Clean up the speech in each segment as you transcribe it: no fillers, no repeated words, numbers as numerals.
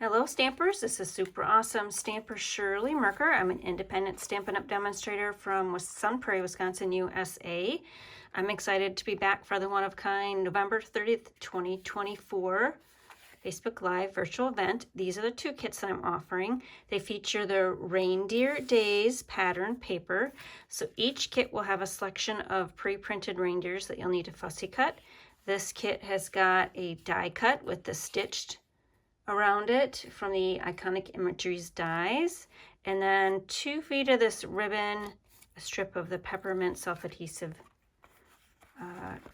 Hello Stampers, this is Super Awesome Stamper Shirley Merker. I'm an independent Stampin' Up! Demonstrator from Sun Prairie, Wisconsin, USA. I'm excited to be back for the one-of-kind November 30th, 2024 Facebook Live virtual event. These are the two kits that I'm offering. They feature the Reindeer Days pattern paper. So each kit will have a selection of pre-printed reindeers that you'll need to fussy cut. This kit has got a die cut with the stitched around it from the Iconic Imageries dies, and then 2 feet of this ribbon, a strip of the peppermint self-adhesive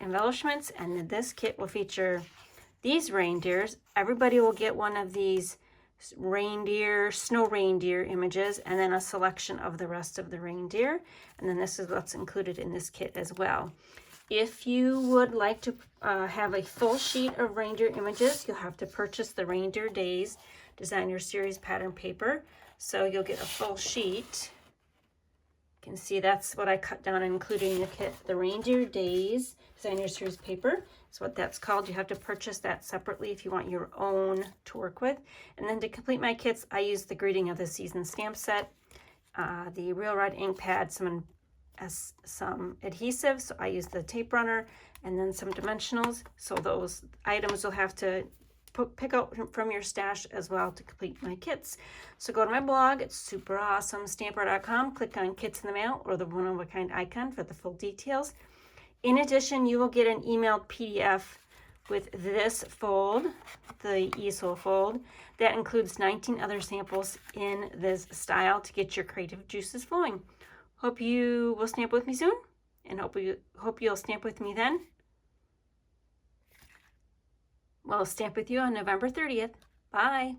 embellishments, and then this kit will feature these reindeers. Everybody will get one of these snow reindeer images, and then a selection of the rest of the reindeer, and then this is what's included in this kit as well. If you would like to have a full sheet of reindeer images, you'll have to purchase the Reindeer Days Designer Series pattern paper. So you'll get a full sheet. You can see that's what I cut down, including the kit, the Reindeer Days Designer Series paper. That's what that's called. You have to purchase that separately if you want your own to work with. And then to complete my kits, I use the Greeting of the Season stamp set, the Real Red ink pad, some adhesive, so I use the tape runner, and then some dimensionals. So those items you'll have to pick out from your stash as well to complete my kits. So go to my blog at superawesomestamper.com, click on Kits in the Mail or the one-of-a-kind icon for the full details. In addition, you will get an emailed PDF with this fold, the Easel fold, that includes 19 other samples in this style to get your creative juices flowing. Hope you will stamp with me soon, and hope you'll stamp with me then. We'll stamp with you on November 30th. Bye.